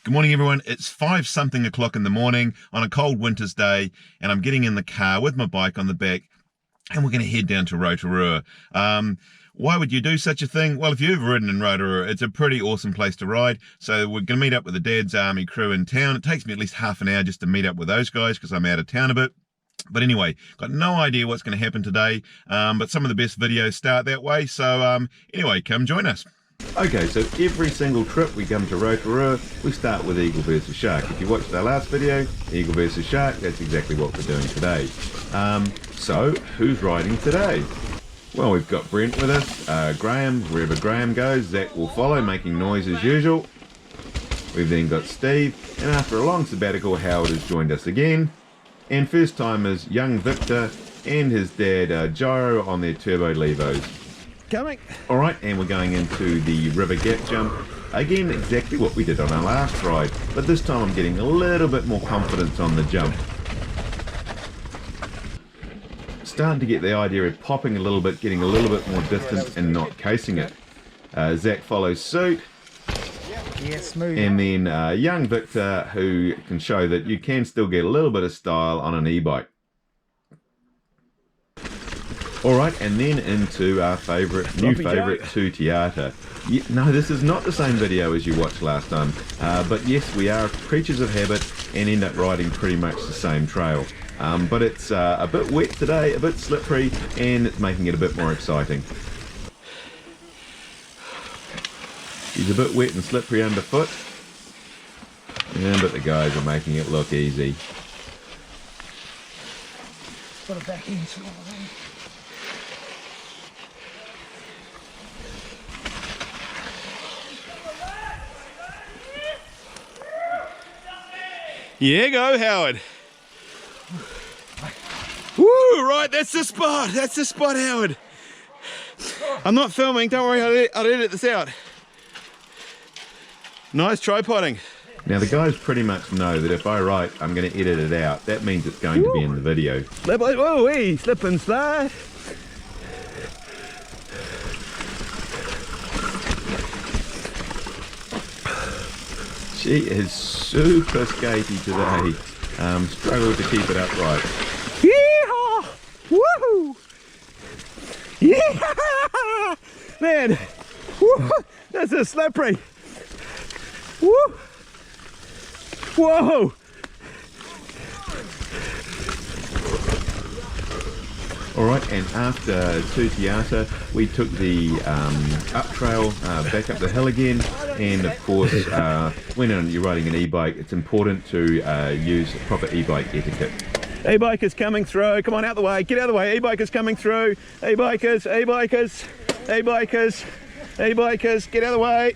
Good morning, everyone. It's 5-something o'clock in the morning on a cold winter's day, and I'm getting in the car with my bike on the back, and we're going to head down to Rotorua. Why would you do such a thing? Well, if you've ever ridden in Rotorua, it's a pretty awesome place to ride. So we're going to meet up with the Dad's Army crew in town. It takes me at least half an hour just to meet up with those guys because I'm out of town a bit. But anyway, got no idea what's going to happen today, but some of the best videos start that way. So anyway, come join us. Okay, so every single trip we come to Rotorua, we start with Eagle versus Shark. If you watched our last video, Eagle versus Shark, that's exactly what we're doing today. So, who's riding today? Well, we've got Brent with us, Graham, wherever Graham goes, Zach will follow, making noise as usual. We've then got Steve, and after a long sabbatical, Howard has joined us again. And first timers, young Victor and his dad, Gyro, on their turbo levos. Coming. Alright, and we're going into the river gap jump. Again, exactly what we did on our last ride, but this time I'm getting a little bit more confidence on the jump. Starting to get the idea of popping a little bit, getting a little bit more distance and not casing it. Zach follows suit. Yeah, smooth. And then young Victor, who can show that you can still get a little bit of style on an e-bike. Alright, and then into our new favourite, to Tiata. Yeah, no, this is not the same video as you watched last time, but yes, we are creatures of habit and end up riding pretty much the same trail. But it's a bit wet today, a bit slippery, and it's making it a bit more exciting. He's a bit wet and slippery underfoot, yeah, but the guys are making it look easy. Put it back in. Yeah, go Howard. Woo, right, that's the spot. That's the spot, Howard. I'm not filming, don't worry, I'll edit this out. Nice tripoding. Now the guys pretty much know that if I write I'm going to edit it out, that means it's going to be in the video. Whoa, wee, slip and slide. She is super skatey today. Struggled to keep it upright. Yeehaw! Woohoo! Yeah! Man, woo, that's a slippery. Woo! Whoa! Alright, and after to Tiata, we took the up trail back up the hill again, and of course, when you're riding an e-bike, it's important to use proper e-bike etiquette. E-bike is coming through, come on out the way, get out of the way, e-bike is coming through, e-bikers, e-bikers, e-bikers, e-bikers, get out of the way.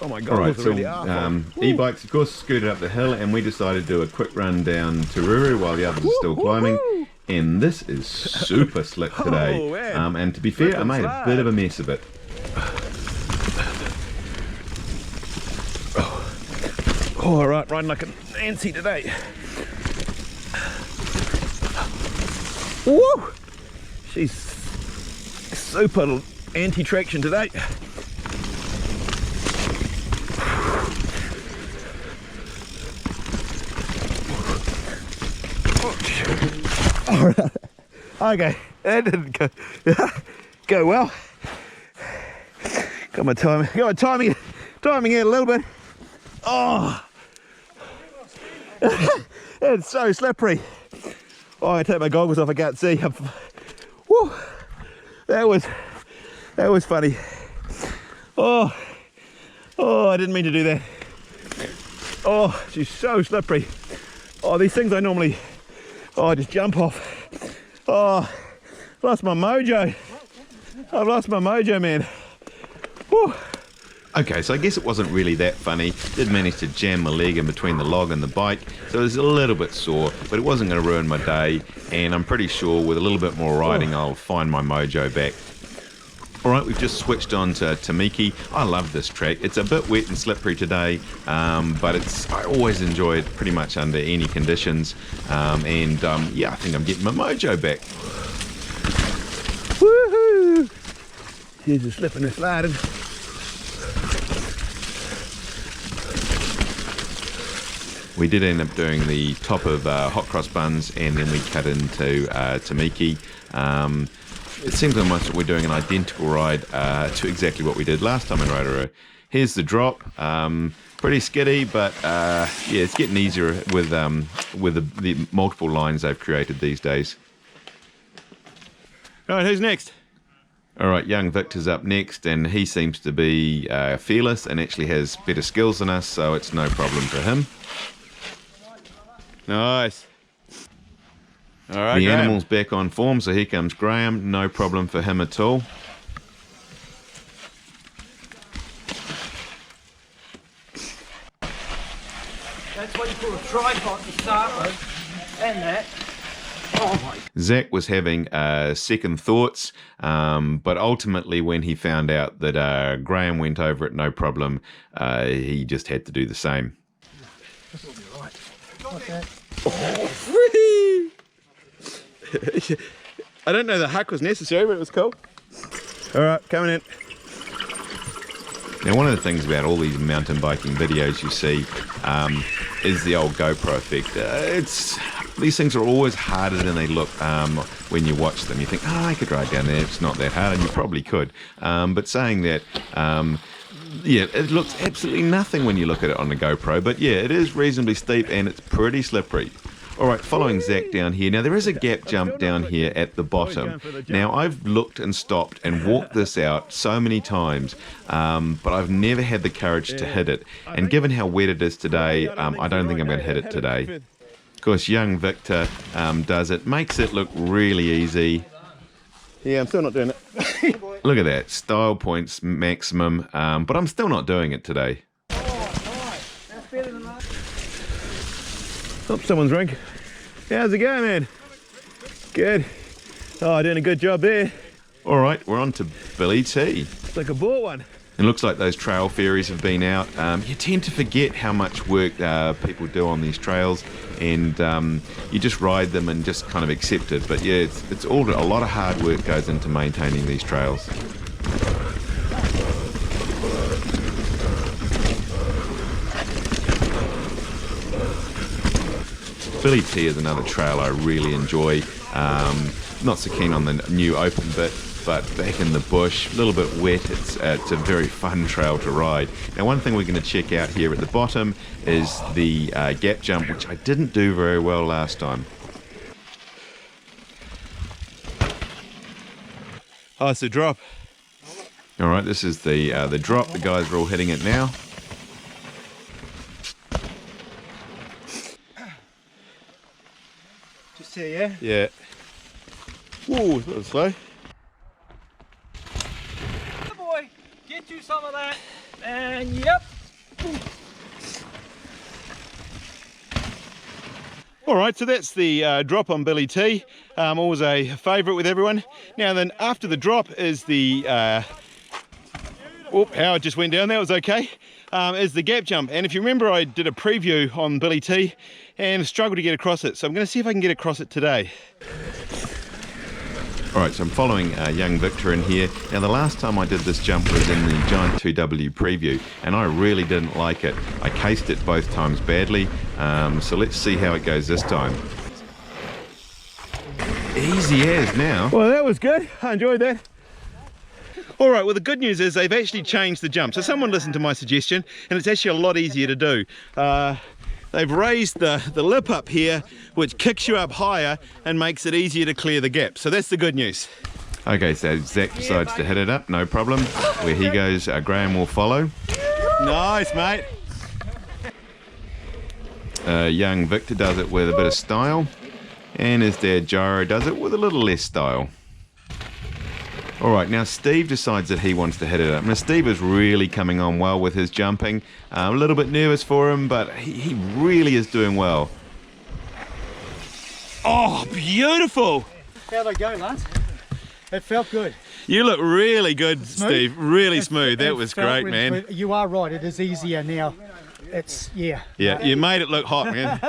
Oh my god, alright, so e-bikes of course scooted up the hill, and we decided to do a quick run down to Rotorua while the others are still climbing. And this is super slick today, and to be fair, I made a bit of a mess of it. Oh, alright, riding like a Nancy today. Woo! She's super anti-traction today. Alright, okay, that didn't go well. Got my timing it a little bit. Oh, it's so slippery. Oh, I take my goggles off, I can't see. Woo, that was funny. Oh, I didn't mean to do that. Oh, she's so slippery. Oh, these things I normally, I just jump off. Oh, lost my mojo. I've lost my mojo, man. Woo. Okay, so I guess it wasn't really that funny. Did manage to jam my leg in between the log and the bike, so it was a little bit sore, but it wasn't going to ruin my day, and I'm pretty sure with a little bit more riding I'll find my mojo back. Alright, we've just switched on to Tamaki. I love this track. It's a bit wet and slippery today, but I always enjoy it pretty much under any conditions. Yeah, I think I'm getting my mojo back. Woohoo! Here's a slipping and sliding. We did end up doing the top of hot cross buns, and then we cut into Tamaki. It seems almost we're doing an identical ride to exactly what we did last time in Rotorua. Here's the drop. Pretty skiddy, but yeah, it's getting easier with the multiple lines they've created these days. Right, who's next? All right, young Victor's up next, and he seems to be fearless and actually has better skills than us, so it's no problem for him. Nice. All right, The Graham. animal's back on form, so here comes Graham. No problem for him at all. That's what you call a tripod to start with. And that. Oh my. Zach was having second thoughts, but ultimately when he found out that Graham went over it no problem, he just had to do the same. This will be right. Like that. Oh, I don't know the huck was necessary, but it was cool. All right, coming in. Now, one of the things about all these mountain biking videos you see is the old GoPro effect. These things are always harder than they look when you watch them. You think, oh, I could ride down there, it's not that hard, and you probably could. But saying that, yeah, it looks absolutely nothing when you look at it on the GoPro, but yeah, it is reasonably steep and it's pretty slippery. All right, following Zach down here. Now, there is a gap jump down here at the bottom. Now, I've looked and stopped and walked this out so many times, but I've never had the courage to hit it. And given how wet it is today, I don't think I'm going to hit it today. Of course, young Victor does it, makes it look really easy. Yeah, I'm still not doing it. Look at that, style points maximum, but I'm still not doing it today. That's better than that. Oh, someone's ring. How's it going, man? Good. Oh, doing a good job there. All right, we're on to Billy T. It's like I bought one. It looks like those trail ferries have been out. You tend to forget how much work people do on these trails, and you just ride them and just kind of accept it. But yeah, it's all a lot of hard work goes into maintaining these trails. Billy T is another trail I really enjoy. Not so keen on the new open bit, but back in the bush, a little bit wet, it's a very fun trail to ride. Now, one thing we're going to check out here at the bottom is the gap jump, which I didn't do very well last time. Oh, it's a drop. All right, this is the drop. The guys are all hitting it now. Just here, yeah? Yeah. Whoa, that was slow. Good boy, get you some of that. And yep. All right, so that's the drop on Billy T. Always a favourite with everyone. Now then, after the drop is the... Whoop, how it just went down, that was okay. Is the gap jump. And if you remember, I did a preview on Billy T and struggled to get across it. So I'm going to see if I can get across it today. All right, so I'm following young Victor in here. Now, the last time I did this jump was in the Giant 2W preview, and I really didn't like it. I cased it both times badly, so let's see how it goes this time. Easy as now. Well, that was good. I enjoyed that. All right, well, the good news is they've actually changed the jump. So someone listened to my suggestion, and it's actually a lot easier to do. They've raised the lip up here, which kicks you up higher and makes it easier to clear the gap. So that's the good news. Okay, so Zach decides to hit it up, no problem. Where he goes, Graham will follow. Nice, mate. Young Victor does it with a bit of style, and his dad Gyro does it with a little less style. All right, now Steve decides that he wants to hit it up. Now Steve is really coming on well with his jumping. A little bit nervous for him, but he really is doing well. Oh, beautiful. How'd I go, Lance? It felt good. You look really good, Smooth? Steve. Really It- smooth. That it was felt great, really man. smooth. You are right, it is easier now. It's, yeah. Yeah, you made it look hot, man.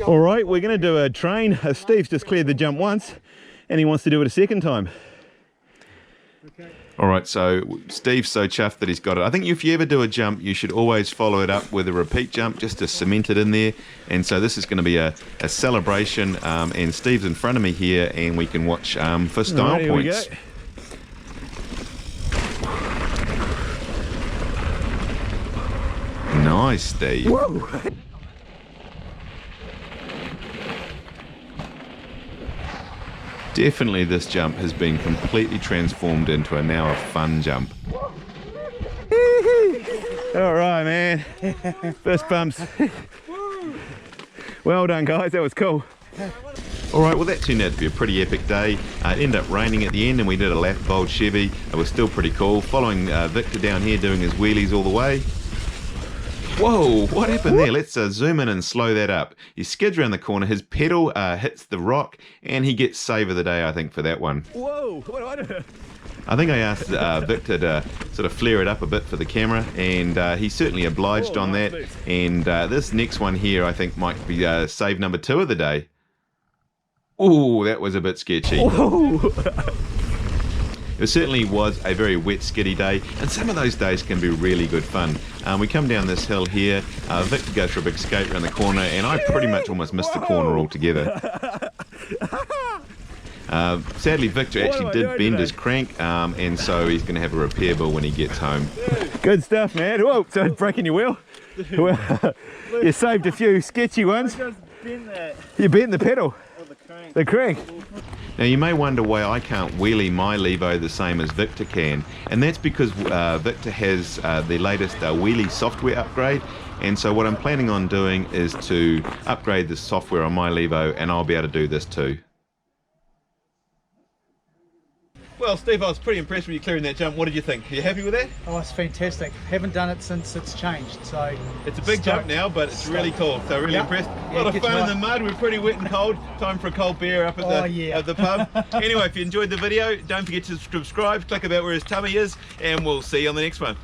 All right, we're going to do a train. Steve's just cleared the jump once, and he wants to do it a second time. Okay. All right, so Steve's so chuffed that he's got it. I think if you ever do a jump, you should always follow it up with a repeat jump just to cement it in there. And so this is going to be a celebration. And Steve's in front of me here, and we can watch for style Right, points. Nice, Steve. Whoa! Definitely this jump has been completely transformed into now a fun jump. All right, man. Fist bumps. Well done, guys. That was cool. All right, well that turned out to be a pretty epic day. It ended up raining at the end and we did a lap of Old Chevy. It was still pretty cool. Following Victor down here doing his wheelies all the way. Whoa, what happened there? Let's zoom in and slow that up. He skids around the corner, his pedal hits the rock, and he gets save of the day, I think, for that one. Whoa, what do I do? I think I asked Victor to sort of flare it up a bit for the camera, and he certainly obliged on that. And this next one here, I think, might be save number 2 of the day. Ooh, that was a bit sketchy. It certainly was a very wet, skiddy day, and some of those days can be really good fun. We come down this hill here, Victor goes for a big skate around the corner, and I pretty much almost missed the corner altogether. Sadly, Victor actually did bend his crank, and so he's going to have a repair bill when he gets home. Good stuff, man. Whoa, so breaking your wheel? Well, you saved a few sketchy ones. You bent the pedal. The crank. Now you may wonder why I can't wheelie my Levo the same as Victor can, and that's because Victor has the latest wheelie software upgrade, and so what I'm planning on doing is to upgrade the software on my Levo, and I'll be able to do this too. Well, Steve, I was pretty impressed with you clearing that jump. What did you think? Are you happy with that? Oh, it's fantastic. Haven't done it since it's changed, so... It's a big jump now, but it's really cool. So really impressed. A lot of fun in the mud. We're pretty wet and cold. Time for a cold beer up at the pub. Anyway, if you enjoyed the video, don't forget to subscribe. Click about where his tummy is, and we'll see you on the next one.